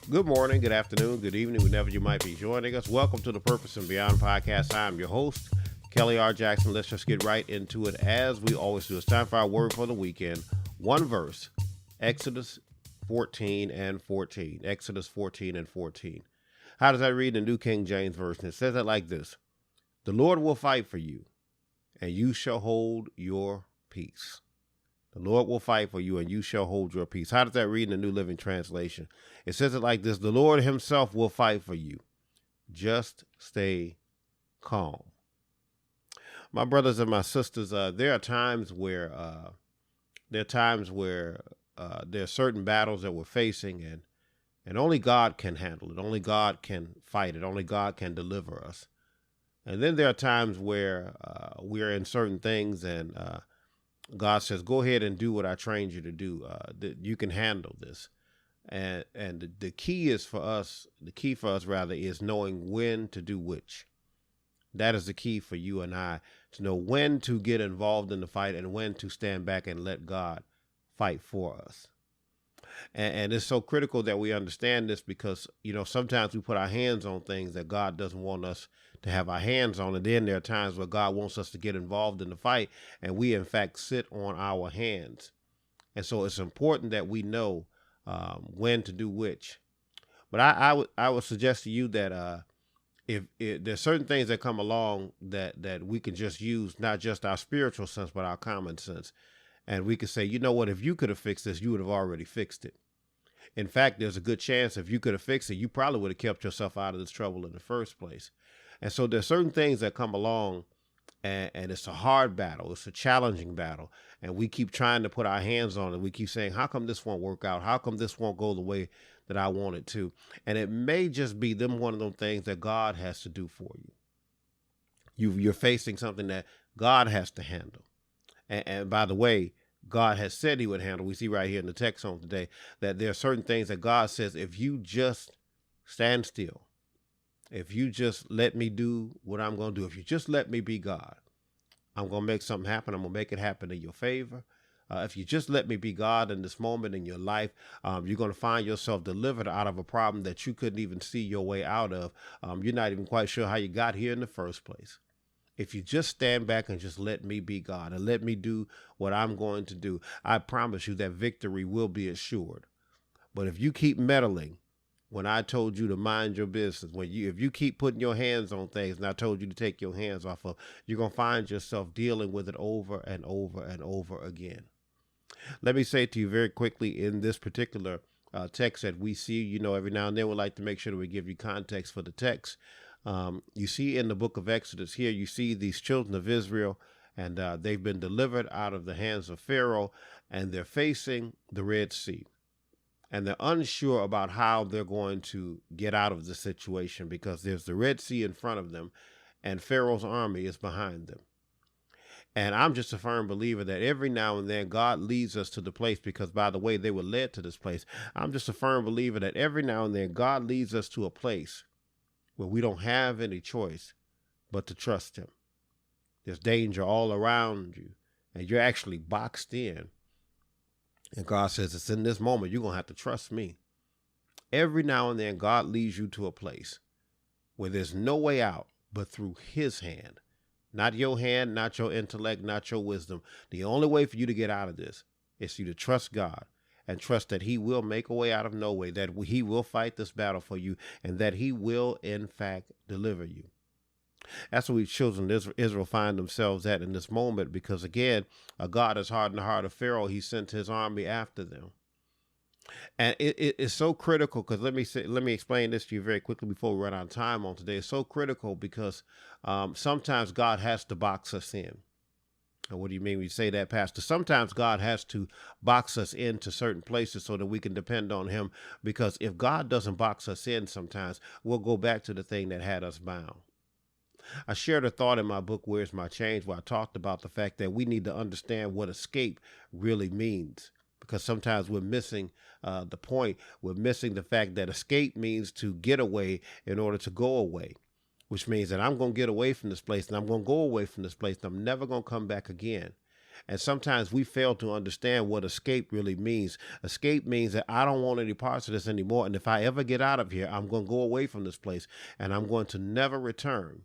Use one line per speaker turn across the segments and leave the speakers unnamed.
Good morning, good afternoon, good evening, whenever you might be joining us. Welcome to the Purpose and Beyond podcast. I'm your host, Kelly R. Jackson. Let's just get right into it as we always do. It's time for our word for the weekend. One verse, Exodus 14 and 14. Exodus 14 and 14. How does that read in the New King James Version? It says it like this. The Lord will fight for you, and you shall hold your peace. The Lord will fight for you, and you shall hold your peace. How does that read in the New Living Translation? It says it like this. The Lord himself will fight for you. Just stay calm. My brothers and my sisters, there are times where there are certain battles that we're facing, and only God can handle it. Only God can fight it. Only God can deliver us. And then there are times where we're in certain things, and God says, go ahead and do what I trained you to do. You can handle this. And the key for us is knowing when to do which. That is the key for you and I, to know when to get involved in the fight and when to stand back and let God fight for us. And it's so critical that we understand this because, sometimes we put our hands on things that God doesn't want us to have our hands on. And then there are times where God wants us to get involved in the fight, and we, in fact, sit on our hands. And so it's important that we know when to do which. But I would suggest to you that if there's certain things that come along that we can just use, not just our spiritual sense, but our common sense. And we could say, you know what, if you could have fixed this, you would have already fixed it. In fact, there's a good chance if you could have fixed it, you probably would have kept yourself out of this trouble in the first place. And so there's certain things that come along, and it's a hard battle. It's a challenging battle. And we keep trying to put our hands on it. We keep saying, how come this won't work out? How come this won't go the way that I want it to? And it may just be one of those things that God has to do for you. You're facing something that God has to handle. And by the way, God has said he would handle. We see right here in the text on today that there are certain things that God says, if you just stand still, if you just let me do what I'm going to do, if you just let me be God, I'm going to make something happen. I'm going to make it happen in your favor. If you just let me be God in this moment in your life, you're going to find yourself delivered out of a problem that you couldn't even see your way out of. You're not even quite sure how you got here in the first place. If you just stand back and just let me be God and let me do what I'm going to do, I promise you that victory will be assured. But if you keep meddling when I told you to mind your business, if you keep putting your hands on things and I told you to take your hands off of, you're going to find yourself dealing with it over and over and over again. Let me say to you very quickly in this particular text that we see, every now and then we like to make sure that we give you context for the text. You see in the book of Exodus here, you see these children of Israel, and they've been delivered out of the hands of Pharaoh, and they're facing the Red Sea. And they're unsure about how they're going to get out of the situation because there's the Red Sea in front of them, and Pharaoh's army is behind them. And I'm just a firm believer that every now and then God leads us to the place, because by the way, they were led to this place. I'm just a firm believer that every now and then God leads us to a place where we don't have any choice but to trust him. There's danger all around you, and you're actually boxed in. And God says, it's in this moment, you're going to have to trust me. Every now and then, God leads you to a place where there's no way out but through his hand. Not your hand, not your intellect, not your wisdom. The only way for you to get out of this is for you to trust God and trust that he will make a way out of no way, that he will fight this battle for you, and that he will, in fact, deliver you. That's what we children of Israel find themselves at in this moment, because, again, God has hardened the heart of Pharaoh. He sent his army after them. And it is so critical, because let me explain this to you very quickly before we run out of time on today. It's so critical because sometimes God has to box us in. And what do you mean when you say that, Pastor? Sometimes God has to box us into certain places so that we can depend on him, because if God doesn't box us in sometimes, we'll go back to the thing that had us bound. I shared a thought in my book, Where's My Change, where I talked about the fact that we need to understand what escape really means, because sometimes we're missing the point. We're missing the fact that escape means to get away in order to go away, which means that I'm going to get away from this place, and I'm going to go away from this place, and I'm never going to come back again. And sometimes we fail to understand what escape really means. Escape means that I don't want any parts of this anymore. And if I ever get out of here, I'm going to go away from this place and I'm going to never return.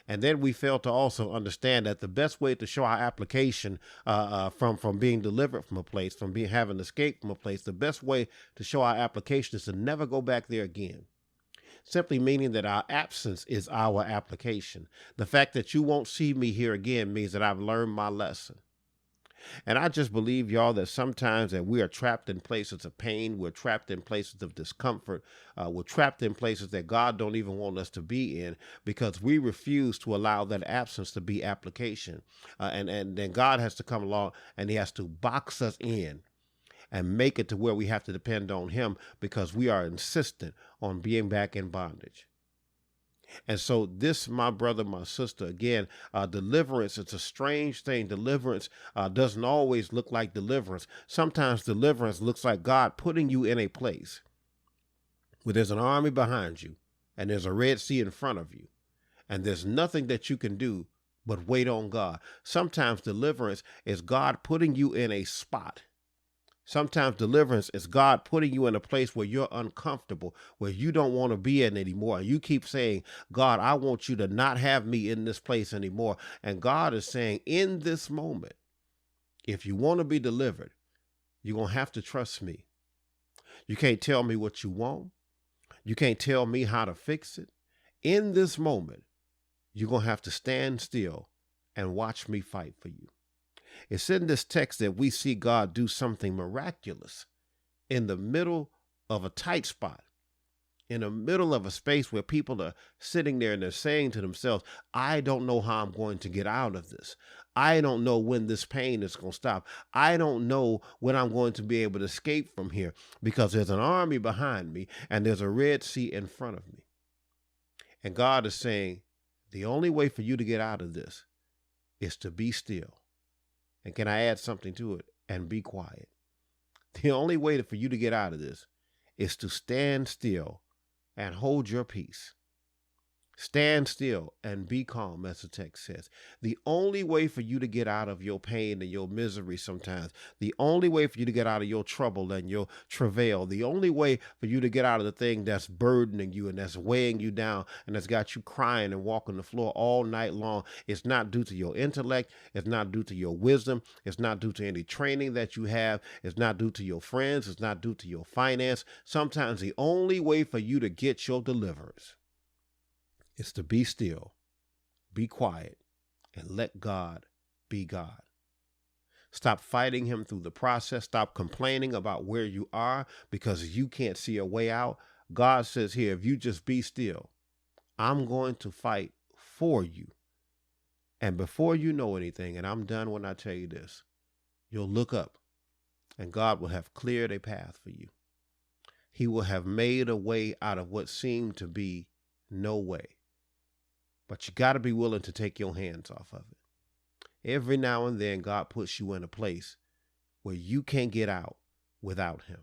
And then we fail to also understand that the best way to show our application from being delivered from a place, from being having escaped from a place, the best way to show our application is to never go back there again. Simply meaning that our absence is our application. The fact that you won't see me here again means that I've learned my lesson. And I just believe, y'all, that sometimes that we are trapped in places of pain. We're trapped in places of discomfort. We're trapped in places that God don't even want us to be in because we refuse to allow that absence to be application. And then God has to come along and he has to box us in and make it to where we have to depend on him because we are insistent on being back in bondage. And so this, my brother, my sister, again, deliverance, it's a strange thing. Deliverance doesn't always look like deliverance. Sometimes deliverance looks like God putting you in a place where there's an army behind you and there's a Red Sea in front of you. And there's nothing that you can do but wait on God. Sometimes deliverance is God putting you in a spot. Sometimes deliverance is God putting you in a place where you're uncomfortable, where you don't want to be in anymore. And you keep saying, God, I want you to not have me in this place anymore. And God is saying, in this moment, if you want to be delivered, you're going to have to trust me. You can't tell me what you want. You can't tell me how to fix it. In this moment, you're going to have to stand still and watch me fight for you. It's in this text that we see God do something miraculous in the middle of a tight spot, in the middle of a space where people are sitting there and they're saying to themselves, I don't know how I'm going to get out of this. I don't know when this pain is going to stop. I don't know when I'm going to be able to escape from here because there's an army behind me and there's a Red Sea in front of me. And God is saying, the only way for you to get out of this is to be still. And can I add something to it? And be quiet. The only way for you to get out of this is to stand still and hold your peace. Stand still and be calm, as the text says. The only way for you to get out of your pain and your misery sometimes, the only way for you to get out of your trouble and your travail, the only way for you to get out of the thing that's burdening you and that's weighing you down and that's got you crying and walking the floor all night long, it's not due to your intellect, it's not due to your wisdom, it's not due to any training that you have, it's not due to your friends, it's not due to your finance. Sometimes the only way for you to get your deliverance is to be still, be quiet, and let God be God. Stop fighting him through the process. Stop complaining about where you are because you can't see a way out. God says here, if you just be still, I'm going to fight for you. And before you know anything, and I'm done when I tell you this, you'll look up and God will have cleared a path for you. He will have made a way out of what seemed to be no way. But you got to be willing to take your hands off of it. Every now and then, God puts you in a place where you can't get out without him.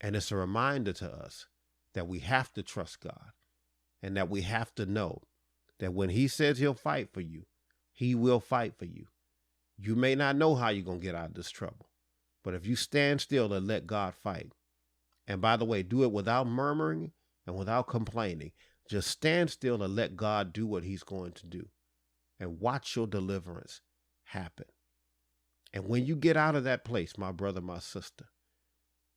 And it's a reminder to us that we have to trust God and that we have to know that when he says he'll fight for you, he will fight for you. You may not know how you're going to get out of this trouble, but if you stand still and let God fight, and by the way, do it without murmuring and without complaining, just stand still and let God do what he's going to do and watch your deliverance happen. And when you get out of that place, my brother, my sister,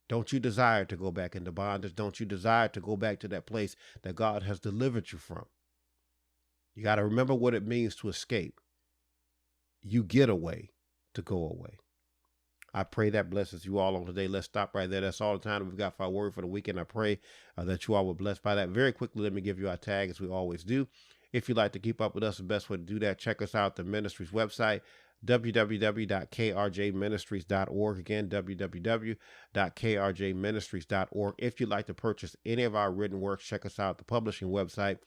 don't you desire to go back into bondage? Don't you desire to go back to that place that God has delivered you from? You got to remember what it means to escape. You get away to go away. I pray that blesses you all on today. Let's stop right there. That's all the time we've got for our word for the weekend. I pray that you all were blessed by that. Very quickly, let me give you our tag as we always do. If you'd like to keep up with us, the best way to do that, check us out at the ministry's website, www.krjministries.org. Again, www.krjministries.org. If you'd like to purchase any of our written works, check us out at the publishing website,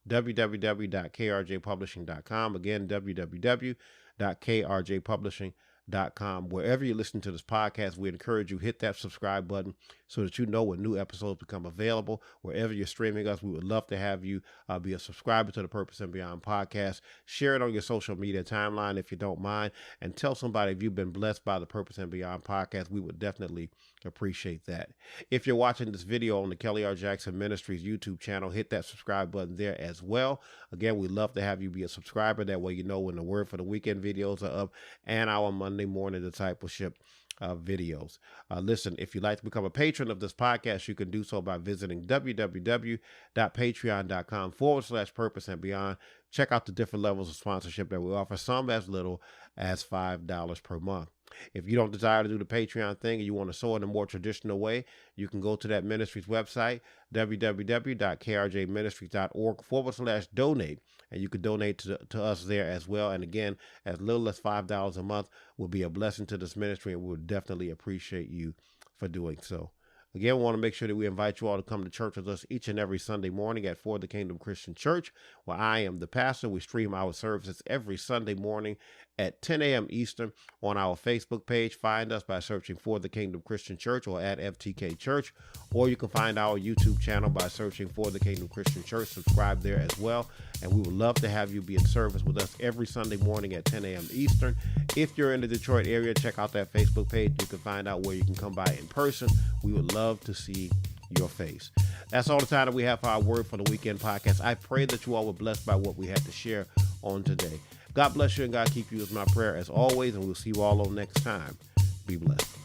www.krjpublishing.com. Again, www.krjpublishing.com. Wherever you listen to this podcast, we encourage you, hit that subscribe button, so that you know when new episodes become available. Wherever you're streaming us, we would love to have you be a subscriber to the Purpose and Beyond podcast. Share it on your social media timeline if you don't mind, and tell somebody if you've been blessed by the Purpose and Beyond podcast. We would definitely appreciate that. If you're watching this video on the Kelly R. Jackson Ministries YouTube channel, hit that subscribe button there as well. Again, we'd love to have you be a subscriber. That way you know when the Word for the Weekend videos are up and our Monday morning discipleship videos. Listen, if you'd like to become a patron of this podcast, you can do so by visiting www.patreon.com/purpose and beyond. Check out the different levels of sponsorship that we offer, some as little as $5 per month. If you don't desire to do the Patreon thing and you want to sow in a more traditional way, you can go to that ministry's website, www.krjministries.org/donate, and you can donate to us there as well. And again, as little as $5 a month will be a blessing to this ministry, and we would definitely appreciate you for doing so. Again, we want to make sure that we invite you all to come to church with us each and every Sunday morning at For the Kingdom Christian Church, where I am the pastor. We stream our services every Sunday morning at 10 a.m. Eastern on our Facebook page. Find us by searching For the Kingdom Christian Church or at FTK Church, or you can find our YouTube channel by searching For the Kingdom Christian Church. Subscribe there as well, and we would love to have you be in service with us every Sunday morning at 10 a.m. Eastern. If you're in the Detroit area, check out that Facebook page. You can find out where you can come by in person. We would love to see your face. That's all the time that we have for our Word for the Weekend podcast. I pray that you all were blessed by what we had to share on today. God bless you and God keep you is my prayer as always, and we'll see you all on next time. Be blessed.